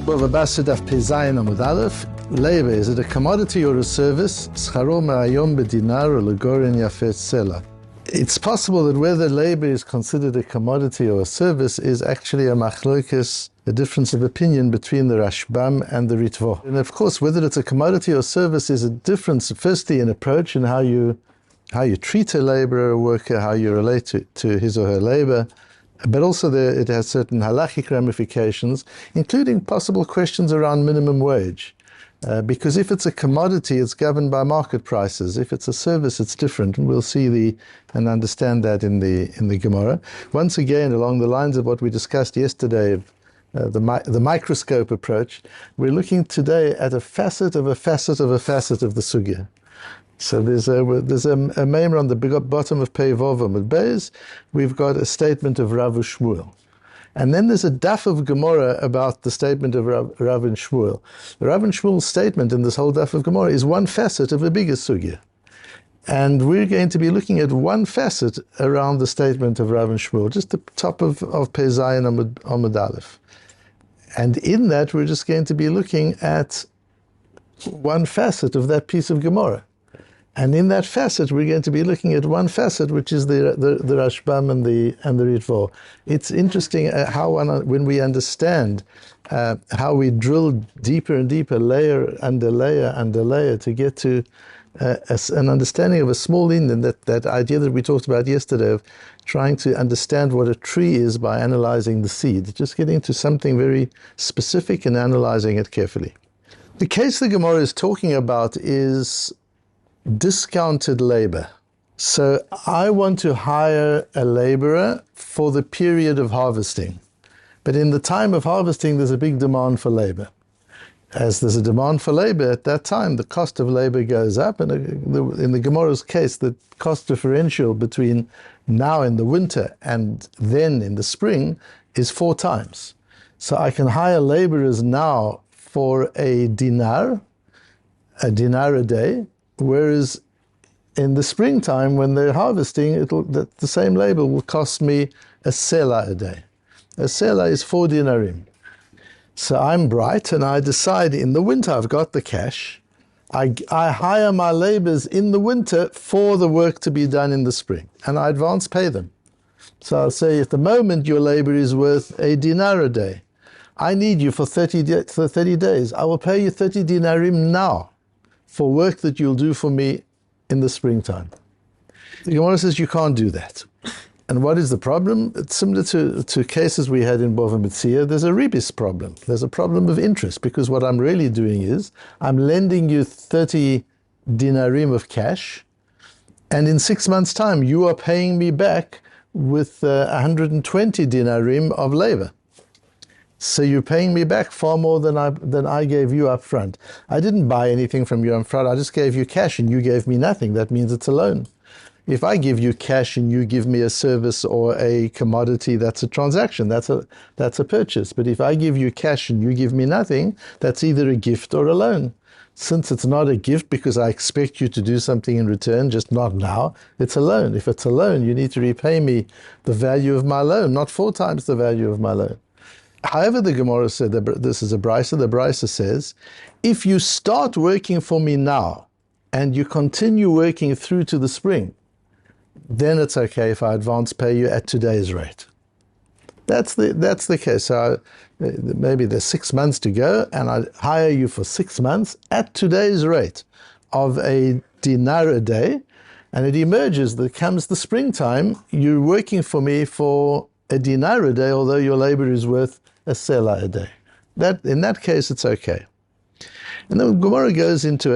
Bava Batra Daf Pezayin Amud Aleph. Labor, is it a commodity or a service? Scharo me'ayom bedinar or legorin yafet sela. It's possible that whether labor is considered a commodity or a service is actually a machlokes, a difference of opinion between the Rashbam and the Ritvo. And of course, whether it's a commodity or service is a difference, firstly, in approach and how you treat a laborer or worker, how you relate to his or her labor. But also it has certain halachic ramifications, including possible questions around minimum wage. Because if it's a commodity, it's governed by market prices. If it's a service, it's different. And we'll see and understand that in the Gemara. Once again, along the lines of what we discussed yesterday, the microscope approach, we're looking today at a facet of a facet of a facet of the sugya. So there's a maimer on the bottom of Pei Vovim at Beis. We've got a statement of Rav Shmuel. And then there's a daf of Gemara about the statement of Rav and Shmuel. The Rav and Shmuel's statement in this whole daf of Gemara is one facet of a bigger sugya. And we're going to be looking at one facet around the statement of Rav and Shmuel, just the top of Pei Zayin Amud Aleph. And in that, we're just going to be looking at one facet of that piece of Gemara. And in that facet, we're going to be looking at one facet, which is the Rashbam and the Ritvo. It's interesting how when we understand how we drill deeper and deeper, layer under layer under layer, to get to an understanding of a small Indian, that idea that we talked about yesterday of trying to understand what a tree is by analyzing the seed, just getting to something very specific and analyzing it carefully. The case the Gemara is talking about is discounted labor. So I want to hire a laborer for the period of harvesting. But in the time of harvesting, there's a big demand for labor. As there's a demand for labor at that time, the cost of labor goes up. And in the Gemara's case, the cost differential between now in the winter and then in the spring is 4 times. So I can hire laborers now for a dinar a day, whereas in the springtime, when they're harvesting, the same labor will cost me a sela a day. A sela is 4 dinarim. So I'm bright, and I decide in the winter, I've got the cash. I hire my laborers in the winter for the work to be done in the spring, and I advance pay them. So I'll say, at the moment, your labor is worth a dinar a day. I need you for 30 days. I will pay you 30 dinarim now for work that you'll do for me in the springtime. The Gemara says you can't do that. And what is the problem? It's similar to cases we had in Bava Metzia. There's a ribis problem. There's a problem of interest, because what I'm really doing is I'm lending you 30 dinarim of cash, and in 6 months' time you are paying me back with 120 dinarim of labor. So you're paying me back far more than I gave you up front. I didn't buy anything from you up front. I just gave you cash and you gave me nothing. That means it's a loan. If I give you cash and you give me a service or a commodity, that's a transaction. That's a purchase. But if I give you cash and you give me nothing, that's either a gift or a loan. Since it's not a gift because I expect you to do something in return, just not now, it's a loan. If it's a loan, you need to repay me the value of my loan, not 4 times the value of my loan. However, the Gemara said that this is a brisa. The brisa says, if you start working for me now and you continue working through to the spring, then it's okay if I advance pay you at today's rate. That's the case. So maybe there's 6 months to go, and I hire you for 6 months at today's rate of a dinar a day, and it emerges that comes the springtime, you're working for me for a dinar a day, although your labor is worth a sela a day. In that case, it's okay. And then Gemara goes into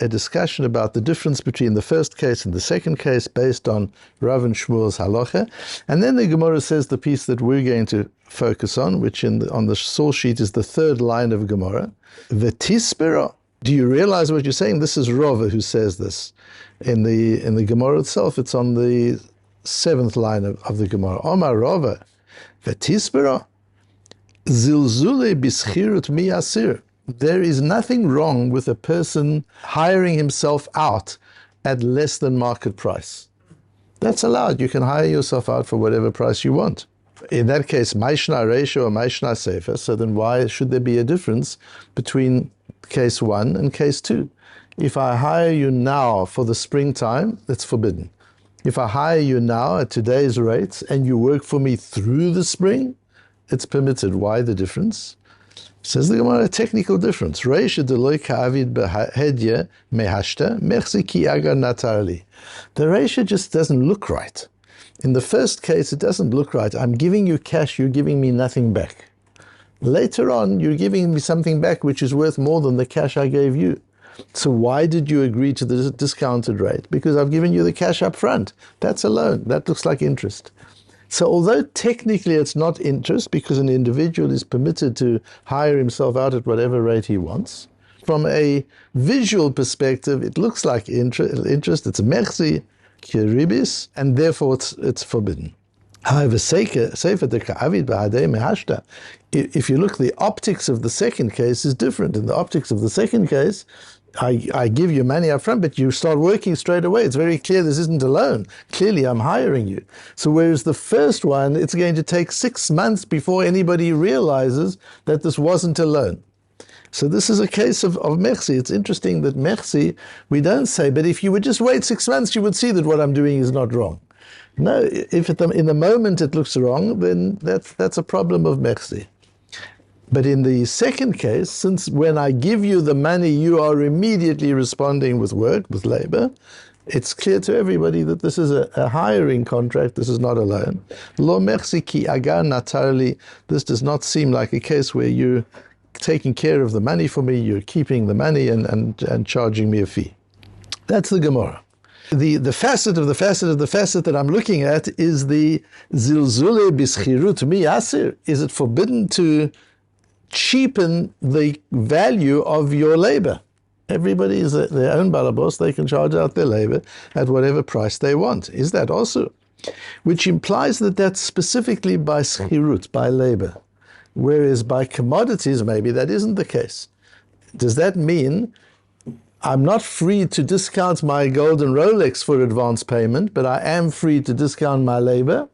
a discussion about the difference between the first case and the second case based on Rav and Shmuel's halacha. And then the Gemara says the piece that we're going to focus on, which on the source sheet is the 3rd line of Gemara. V'tispera. Do you realize what you're saying? This is Rava who says this. In the Gemara itself, it's on the 7th line of the Gemara. Omar Rava. V'tispera. Zilzule bischirut mi asir. There is nothing wrong with a person hiring himself out at less than market price. That's allowed. You can hire yourself out for whatever price you want. In that case, Maishna Reisha or Maishna Sefer, so then why should there be a difference between case 1 and case 2? If I hire you now for the springtime, it's forbidden. If I hire you now at today's rates and you work for me through the spring, it's permitted. Why the difference? Says the Gemara, a technical difference. Reisha deloi ka'avid behedye mehashta mechzi ki agar natarli. The reisha just doesn't look right. In the first case, it doesn't look right. I'm giving you cash, you're giving me nothing back. Later on, you're giving me something back which is worth more than the cash I gave you. So why did you agree to the discounted rate? Because I've given you the cash up front. That's a loan. That looks like interest. So although technically it's not interest because an individual is permitted to hire himself out at whatever rate he wants, from a visual perspective, it looks like interest. It's a mechzi, kiribis, and therefore it's forbidden. However, if you look, the optics of the second case is different. In the optics of the second case, I give you money up front, but you start working straight away. It's very clear this isn't a loan. Clearly, I'm hiring you. So whereas the first one, it's going to take 6 months before anybody realizes that this wasn't a loan. So this is a case of mechzi. It's interesting that mechzi, we don't say, but if you would just wait 6 months, you would see that what I'm doing is not wrong. No, if in the moment it looks wrong, then that's a problem of mechzi. But in the second case, since when I give you the money, you are immediately responding with work, with labor, it's clear to everybody that this is a hiring contract, this is not a loan. Lo mechzi ki agar natarli, this does not seem like a case where you're taking care of the money for me, you're keeping the money and charging me a fee. That's the Gemara. The facet of the facet of the facet that I'm looking at is the zilzule bischirut mi asir. Is it forbidden to cheapen the value of your labor? Everybody is their own balabos. They can charge out their labor at whatever price they want. Is that also? Which implies that that's specifically by schirut, by labor. Whereas by commodities, maybe that isn't the case. Does that mean I'm not free to discount my golden Rolex for advance payment, but I am free to discount my labor?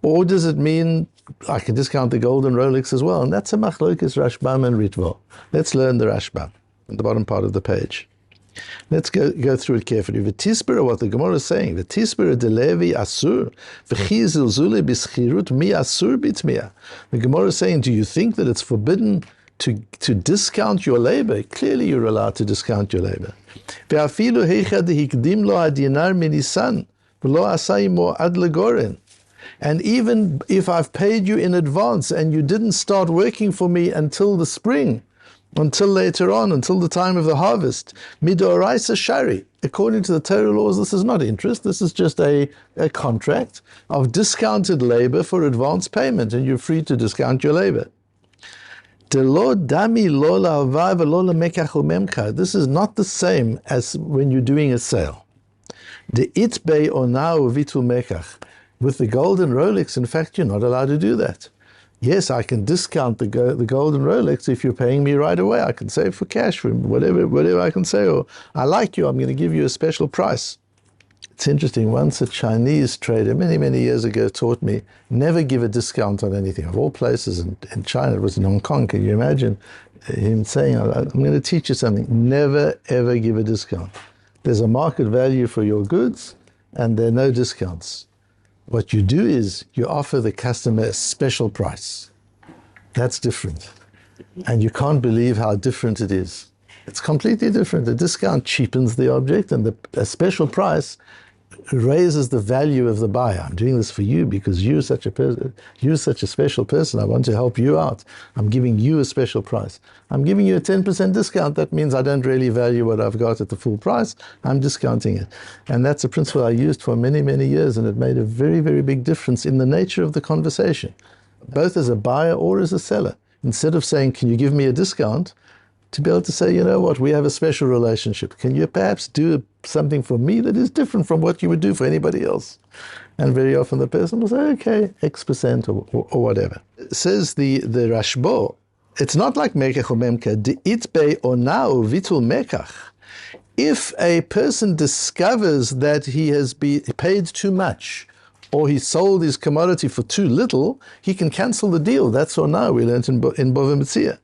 Or does it mean I can discount the golden Rolex as well? And that's a machlokes Rashbam and Ritva. Let's learn the Rashbam at the bottom part of the page. Let's go through it carefully. V'tispera, what the Gemara is saying, V'tispera de levi asur, v'chi zilzule b'schirut mi asur bitmia. The Gemara is saying, do you think that it's forbidden to discount your labor? Clearly you're allowed to discount your labor. Ve'afilu heicha dehikdim lo adinar minisan, v'lo asayimo ad legoren. And even if I've paid you in advance and you didn't start working for me until the spring, until later on, until the time of the harvest, midoraisa shari, according to the Torah laws, this is not interest, this is just a contract of discounted labor for advance payment, and you're free to discount your labor. This is not the same as when you're doing a sale. With the golden Rolex, in fact, you're not allowed to do that. Yes, I can discount the golden Rolex if you're paying me right away. I can say for cash, for whatever I can say, or I like you, I'm going to give you a special price. It's interesting, once a Chinese trader many, many years ago taught me, never give a discount on anything. Of all places in China, it was in Hong Kong, can you imagine him saying, I'm going to teach you something, never ever give a discount. There's a market value for your goods, and there are no discounts. What you do is you offer the customer a special price. That's different. And you can't believe how different it is. It's completely different. A discount cheapens the object, and a special price raises the value of the buyer. I'm doing this for you because you're such a special person. I want to help you out. I'm giving you a special price. I'm giving you a 10% discount. That means I don't really value what I've got at the full price. I'm discounting it. And that's a principle I used for many, many years, and it made a very, very big difference in the nature of the conversation, both as a buyer or as a seller. Instead of saying, can you give me a discount? To be able to say, you know what, we have a special relationship. Can you perhaps do something for me that is different from what you would do for anybody else? And very often the person will say, okay, X% or whatever. Says the Rashbo, it's not like Mekach or Memka, de itbe onao vitul Mekach. If a person discovers that he has been paid too much, or he sold his commodity for too little, he can cancel the deal. That's all now we learned in Bava Metzia.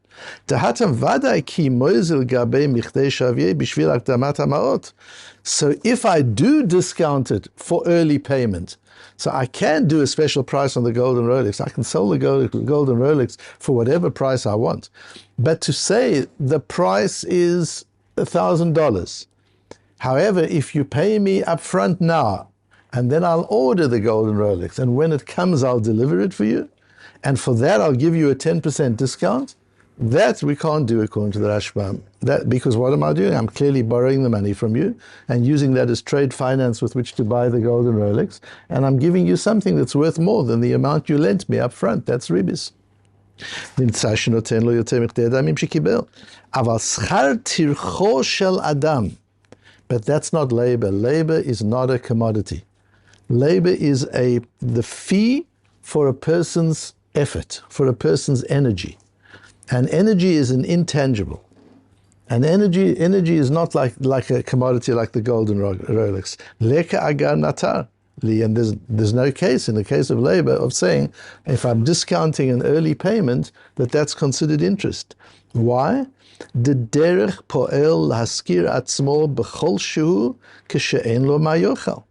So if I do discount it for early payment, so I can do a special price on the golden Rolex. I can sell the golden Rolex for whatever price I want. But to say the price is $1,000. However, if you pay me up front now, and then I'll order the golden Rolex, and when it comes, I'll deliver it for you, and for that I'll give you a 10% discount, that we can't do according to the Rashbam. That, because what am I doing? I'm clearly borrowing the money from you and using that as trade finance with which to buy the golden Rolex, and I'm giving you something that's worth more than the amount you lent me up front. That's ribis. But that's not labor. Labor is not a commodity. Labor is the fee for a person's effort, for a person's energy. And energy is an intangible. And energy is not like a commodity like the golden Rolex. Leka agar natar. And there's no case in the case of labor of saying if I'm discounting an early payment that's considered interest. Why? The derech poel lahaskir atzmo b'chol shehu k'she'en lo ma yochel.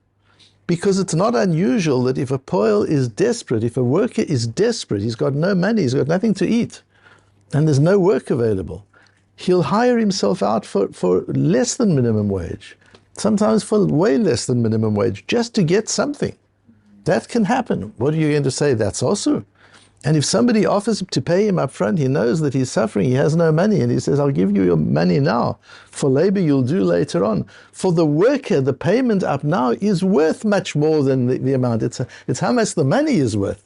Because it's not unusual that if a poel is desperate, if a worker is desperate, he's got no money, he's got nothing to eat, and there's no work available, he'll hire himself out for less than minimum wage, sometimes for way less than minimum wage, just to get something. That can happen. What are you going to say? That's also. And if somebody offers to pay him up front, he knows that he's suffering, he has no money, and he says, I'll give you your money now. For labor, you'll do later on. For the worker, the payment up now is worth much more than the amount. It's how much the money is worth.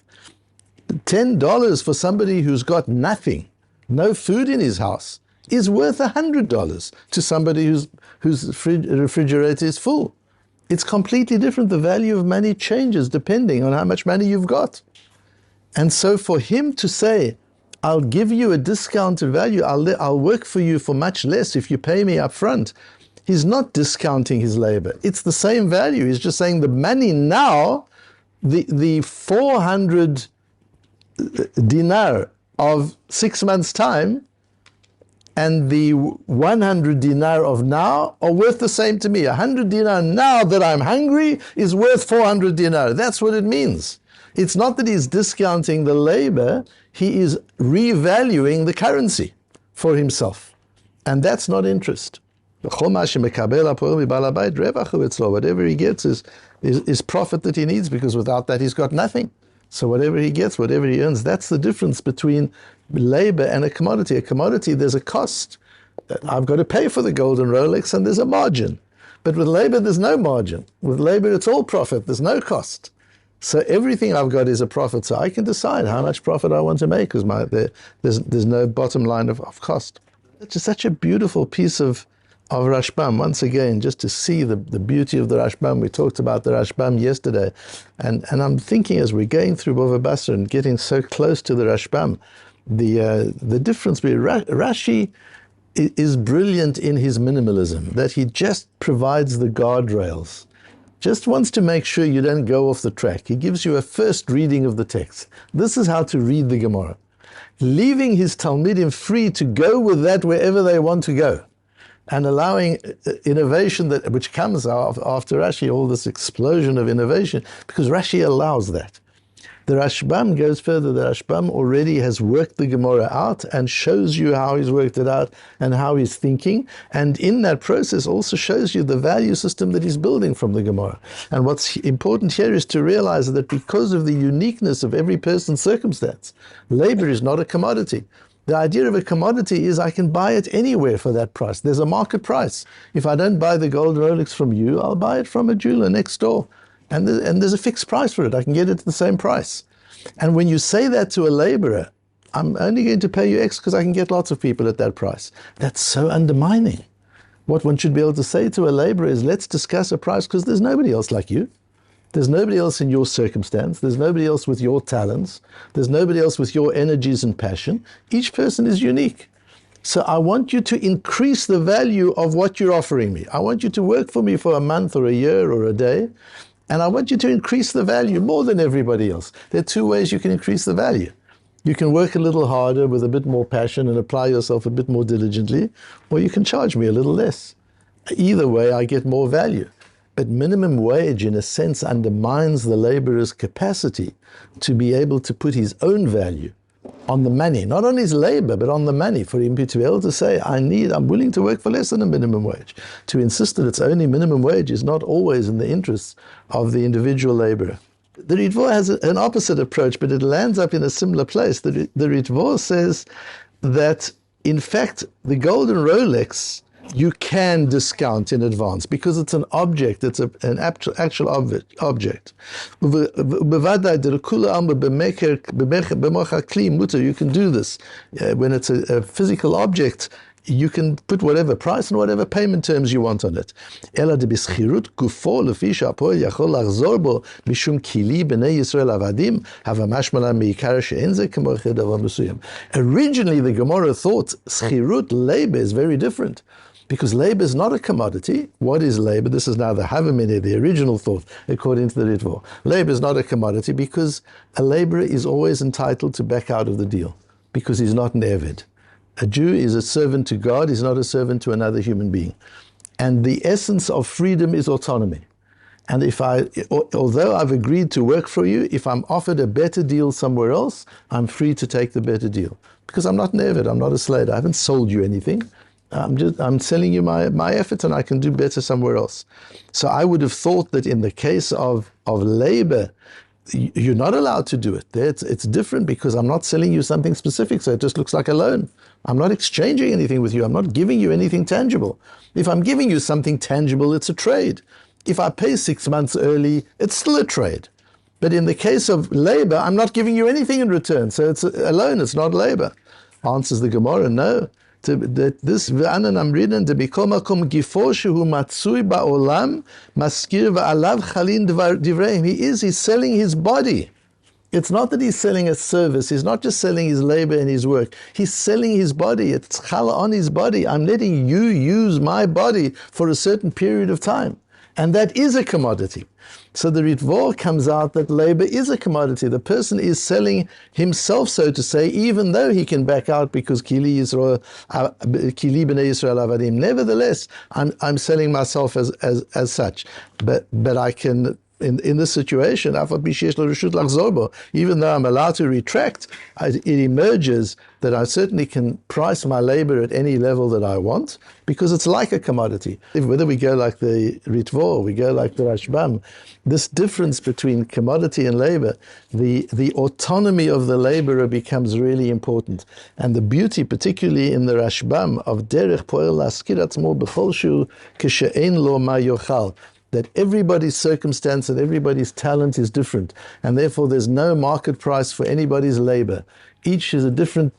$10 for somebody who's got nothing, no food in his house, is worth $100 to somebody whose refrigerator is full. It's completely different. The value of money changes depending on how much money you've got. And so for him to say, I'll give you a discounted value, I'll work for you for much less if you pay me up front, he's not discounting his labor. It's the same value. He's just saying the money now, the 400 dinar of 6 months' time and the 100 dinar of now are worth the same to me. 100 dinar now that I'm hungry is worth 400 dinar. That's what it means. It's not that he's discounting the labor, he is revaluing the currency for himself. And that's not interest. Whatever he gets is profit that he needs, because without that he's got nothing. So whatever he gets, whatever he earns, that's the difference between labor and a commodity. A commodity, there's a cost. I've got to pay for the golden Rolex and there's a margin. But with labor, there's no margin. With labor, it's all profit. There's no cost. So everything I've got is a profit. So I can decide how much profit I want to make, because there's no bottom line of cost. It's just such a beautiful piece of Rashbam. Once again, just to see the beauty of the Rashbam. We talked about the Rashbam yesterday. And I'm thinking as we're going through Bava Batra and getting so close to the Rashbam, the difference between Rashi is brilliant in his minimalism, that he just provides the guardrails. Just wants to make sure you don't go off the track. He gives you a first reading of the text. This is how to read the Gemara. Leaving his talmidim free to go with that wherever they want to go, and allowing innovation which comes after Rashi, all this explosion of innovation, because Rashi allows that. The Rashbam goes further. The Rashbam already has worked the Gemara out and shows you how he's worked it out and how he's thinking. And in that process also shows you the value system that he's building from the Gemara. And what's important here is to realize that because of the uniqueness of every person's circumstance, labor is not a commodity. The idea of a commodity is I can buy it anywhere for that price. There's a market price. If I don't buy the gold Rolex from you, I'll buy it from a jeweler next door. And there's a fixed price for it. I can get it at the same price. And when you say that to a laborer, I'm only going to pay you X because I can get lots of people at that price. That's so undermining. What one should be able to say to a laborer is, let's discuss a price, because there's nobody else like you. There's nobody else in your circumstance. There's nobody else with your talents. There's nobody else with your energies and passion. Each person is unique. So I want you to increase the value of what you're offering me. I want you to work for me for a month or a year or a day, And I want you to increase the value more than everybody else. There are two ways you can increase the value. You can work a little harder with a bit more passion and apply yourself a bit more diligently, or you can charge me a little less. Either way, I get more value. But minimum wage, in a sense, undermines the laborer's capacity to be able to put his own value on the money, not on his labor, but on the money, for him to be able to say, I'm willing to work for less than a minimum wage. To insist that it's only minimum wage is not always in the interests of the individual laborer. The Ritva has an opposite approach, but it lands up in a similar place. The Ritva says that, in fact, the golden Rolex you can discount in advance because it's an object, it's an actual object. You can do this. When it's a physical object, you can put whatever price and whatever payment terms you want on it. Originally, the Gemara thought schirut, labor, is very different. Because labor is not a commodity. What is labor? This is now the Havamina, the original thought, according to the Ritva. Labor is not a commodity because a laborer is always entitled to back out of the deal because he's not an Eved. A Jew is a servant to God, he's not a servant to another human being. And the essence of freedom is autonomy. And although I've agreed to work for you, if I'm offered a better deal somewhere else, I'm free to take the better deal. Because I'm not an Eved, I'm not a slave, I haven't sold you anything. I'm selling you my effort and I can do better somewhere else. So I would have thought that in the case of labor, you're not allowed to do it. It's different because I'm not selling you something specific, so it just looks like a loan. I'm not exchanging anything with you. I'm not giving you anything tangible. If I'm giving you something tangible, it's a trade. If I pay 6 months early, it's still a trade. But in the case of labor, I'm not giving you anything in return, so it's a loan, it's not labor. Answers the Gemara, no. That this Ra'anana I'm reading the bikomakom gifo shehu matsui ba'olam maskir va'alav chalin divreim. He's selling his body. It's not that he's selling a service. He's not just selling his labor and his work. He's selling his body. It's chala on his body. I'm letting you use my body for a certain period of time. And that is a commodity. So the Ritva comes out that labor is a commodity. The person is selling himself, so to say, even though he can back out because Kili B'nei Yisrael Avadim. Nevertheless, I'm selling myself as such. But I can, in this situation, even though I'm allowed to retract, it emerges that I certainly can price my labor at any level that I want because it's like a commodity. Whether we go like the Ritva or we go like the Rashbam, this difference between commodity and labor, the autonomy of the laborer becomes really important. And the beauty, particularly in the Rashbam, of derech poel laskir atzmo b'chol shu k'she'en lo ma yochal, that everybody's circumstance and everybody's talent is different, and therefore there's no market price for anybody's labor. Each is a different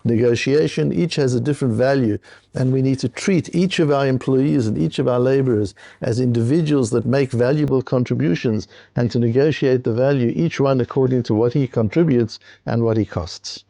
negotiation, each has a different value, and we need to treat each of our employees and each of our laborers as individuals that make valuable contributions, and to negotiate the value, each one according to what he contributes and what he costs.